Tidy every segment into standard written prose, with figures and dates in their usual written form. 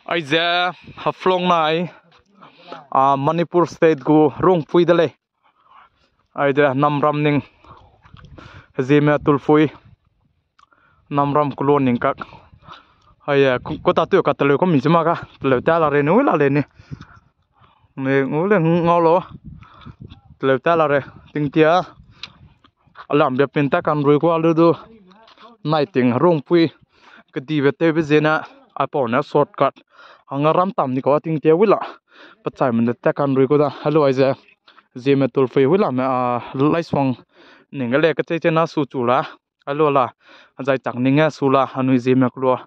ai giờ haflong này Manipur state gu rong pui dale ai giờ namram ning zeme tulfui namram kulon ning kak ai ko ta tu ka tele ko mi jama ka tele ta la re nu la le ni ne ngule ngolo tele ta la re ting tia alam be penta kan roi ko alu do nai ting rong pui ka di ve te be zena apo na shortcut angaram tam ni ko ting tia wila pachai man ta kan roi ko da hello ai za zeme tulfui wila ma laiswang ningale ka che na su chula hello la jai tak ninga sula anu zeme klo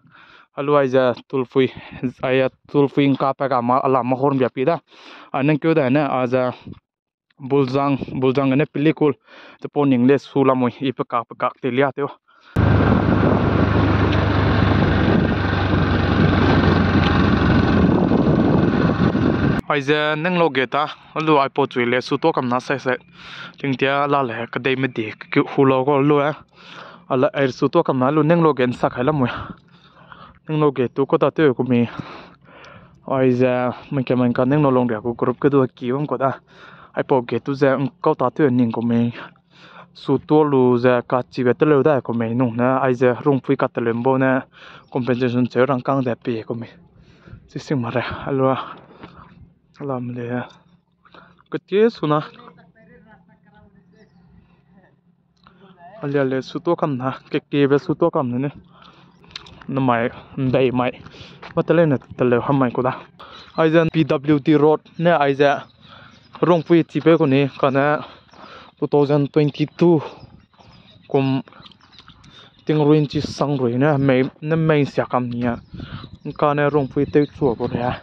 hello ai za tulfui aya tulfui ka pa ka ma ala ma horn bia pi da anan kyo da na aza buljang ne pilikul te poning le sula moi ipa ka te lia teo ai za nang lo geta lu ai po chui le su to kam na sai sai ting tia la le ka dei me de ki hu lo ko lu a ala ai su to kam na lu nang lo gen sa khai la moi nang lo ge tu ko ta te ko mi ai za man ka nang lo long de ko group ke du ki won ko da ai po ge tu za ko ta te ning ko mi su to lu za ka chi ve te lo da ko mi nu na ai za rung pui ka te lem bo na compensation che rang kang de pe ko mi si sing ma re alo làm để cái chế số na alê số to cầm na cái kia về số to cầm này nó mày đầy mày mà tao lên là tao lên ham mày cô ta ai dân PWD road nè ai giờ rong pui chỉ về con này còn nè 2022 cùng tiếng ruin chỉ sang rồi nè mày sẽ cầm nhá còn nè rong pui tới chùa cô này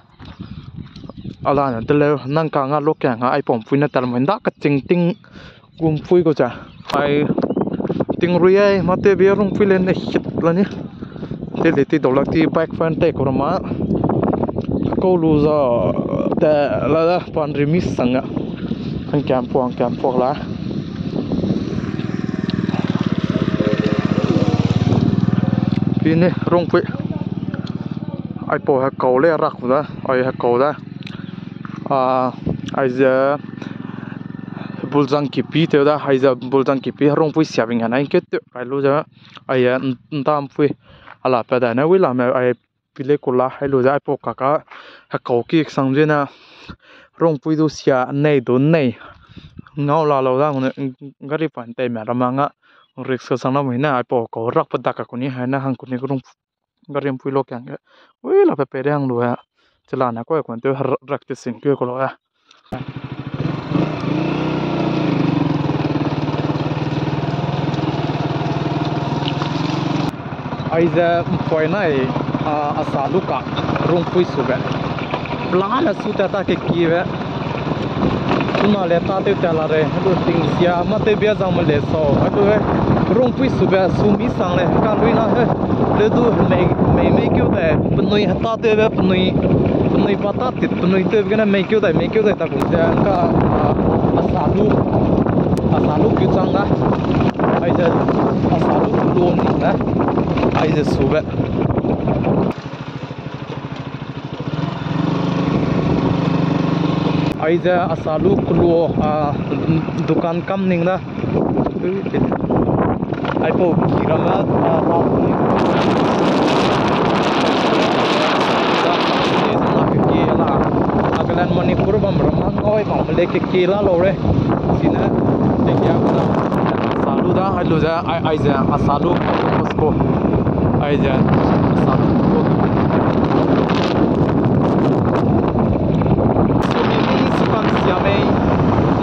ala na tele nang ka nga lokya nga ai pom pui na tal menda ka ching ting gum pui ko cha ai ting ruye ma te be rong pui len na hit la ni te le ti dolak ti back fan te ko ma ko lu za ta la da pan remis sanga ang kam po la pine rong pui ai po ha ko le rak da ai ha ko da ai giờ buljang kipi te da ai giờ buljang kipi rong pui siaving anai ke te ai lo ja ai ndam pui ala pa da na wi la me ai pile kola ai lo ja ai po kaka ha ko ki sang je na rong pui du sia nei do nei ngau la lo da ngari pan te me ramanga risk sang na mai na ai po ko rak pa da ka kuni ha na hang kuni rong ngari pui lo kyang wi la pe re hang lo ya chela na ko kon te rak te sin ke ko lo ya ai za poi nai asalu ka rong pui su be plan su ta ke ki ve tuna le ta te ta la re do ting sia ma te bia jang ma le so ha do rong pui su be su mi sang le ka lui na he le du me kyo da pnoi hata te ve pnoi pata te pnoi te ve na me kyo da ta ko se ka asalu ki chang da ai za asalu lo ni na ai za su be ai za asalu klo dukan kam ning da ai po kirama agalan Manipur bam ramang oi ma le ke kila lo re sina te kya na salu da ai lo ja ai ja asalu ko ai ja asalu ko so mi sukan sia me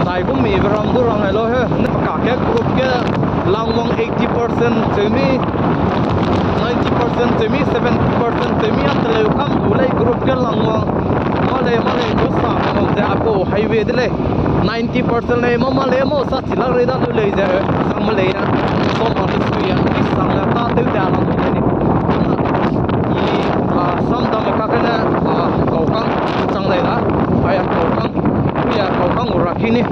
nai bu mi ram du rang ai lo he ne ka ke group ke langwang 80% jemi 90% jemi 70% jemi atle kam du lai group ke langwang male do sa mo ja ko highway de le 90% le mo sa chila re da le ja sang ma le ya so ma su ya ki sang la ta de da la ni ni sam da ma ka kana ko kang sang le da ai ko kang ya ko kang ura ki ni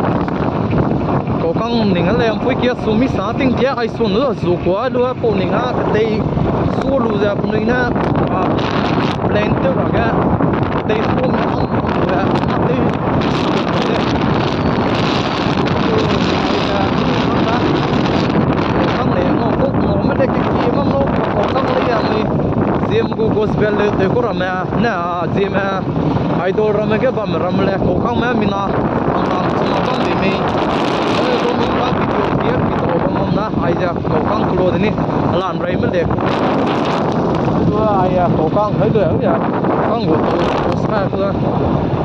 ko kang ning le am pui kia su mi sa ting tia ai su no zu kwa lu po ning a dei su lu ja pu ni na lên tiêu rồi cái đây xuống không là đây không để ngô cúc ngô mới đây cái gì mà ngô cúc không lấy anh diêm gu gospel để cô làm nè diêm idol làm cái bấm làm lẹ cô không mà mình à anh chúng ta đi mi rồi tôi muốn làm video bấm na ai giờ cô không có đi làm rồi mới để ai cô không thấy được vậy không có tôi sai rồi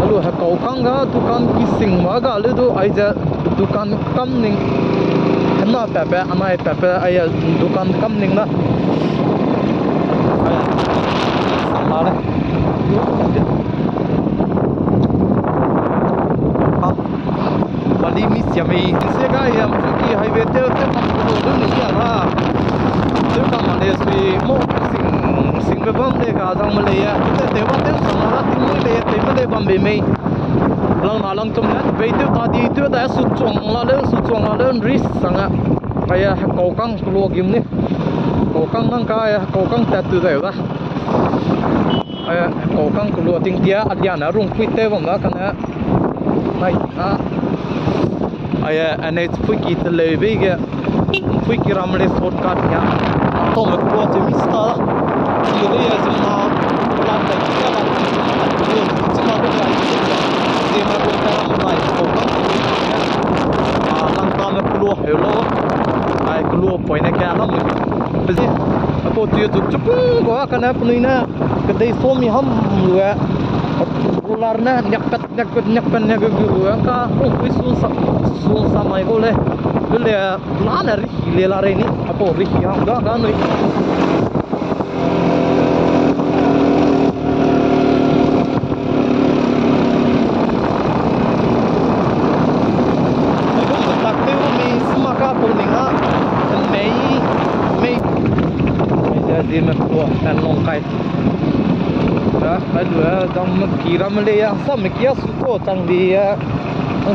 lalu cô không có dukan kissing mà cái lalu ai giờ dukan cam ning nó pepe anai pepe ai dukan cam ning đó sama đấy Bali miss yami se ga yam ki highway te kam ko do ni ya ra te kam ma le sui mo sing be bam le ga jang ma le ya te wa te sam ra ti mo le te ma le bam be me lang na lang tum na be te ta di te da su chong la le ris sanga aya ko kang lo gim ni ko kang nang ka ya ko kang ta tu da aya ko kang lo ting tia adiana rung pui te bam na kana này ai anh ấy phui kít lấy về cái phui kí ram lấy sốt cát nhá to mà có chơi mista chỉ lấy cái mà làm cái gì đó làm cái chỉ mà cái gì mà cái ram này có cái làm ta mà kêu hello ai kêu point này cái lắm bây giờ aku tu chụp có cái này pun ini cái đây số mi ham luôn ularnya nyakpet gitu angka susah mai boleh mana rihi lelare ini apa rihi enggak kan rihi jadi nak dan longkai ada dong kira Malaysia sama kia suko tang dia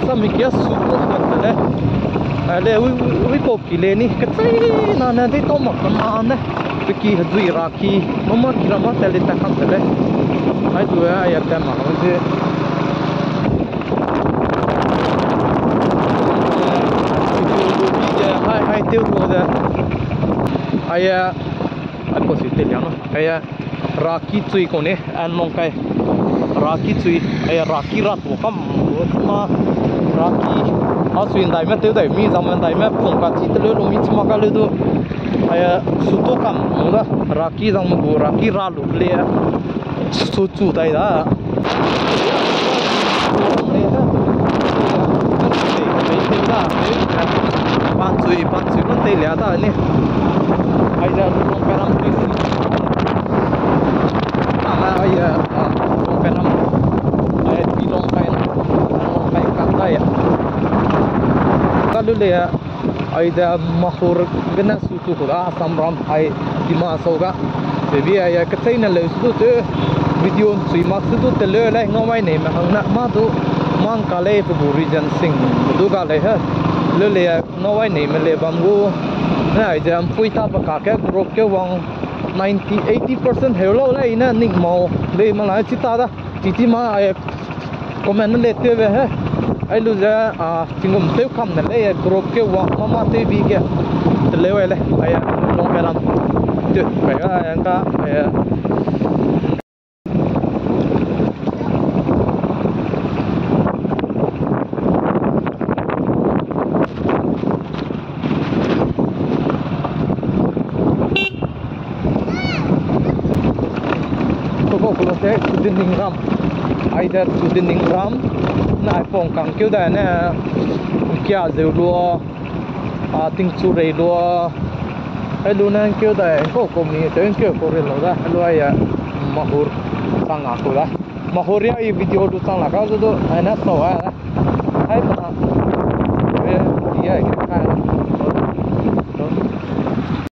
sama kia suko kan ada wi ko kile ni ketai na nanti to makan mana pergi hadui raki mama kira mah tele takkan tele ada ayat kan mah je hai tiêu rồi ayat aku sih teliano ayat Raki cui kone anong kai Raki cui ay Raki rat wo kam ma Raki asu indai me te dai mi zaman dai me pong ka chi tele lo mi chma ka le do ay suto kam da Raki jang mo Raki ra lu le su chu dai da pan cui nó te le da ni ai da lo ka ram tu ai penam ai di longkai kata ya kalau dia ai da mahur gena sutu ko asam ram ai di ma soga bebi ai katai na le su tu video sui maksud tu tele lai ngomai ne ma hang na ma tu mang kale pu region sing du ga le ha le le ngomai ne me le bamgu na ai da pui ta pa ka ke group ke wang 90-80% hello là ina nik mau le mà lại chỉ ta đó chỉ mà ai comment nó lên tiêu về hết ai lúc giờ chỉ ngầm tiêu khăm này lấy group kêu wa mama tiêu bị cái từ lấy về ai long cái làm tuyệt phải cái anh ta ai Sudining ram either sudining ram na phong kang kêu da na kia zeu lo ting chu rei lo ai lu na kêu da ko mi te kêu ko re lo da lo ai mahur sang a ko da mahur ya video du sang la ka do ai na so ai pa na ye ya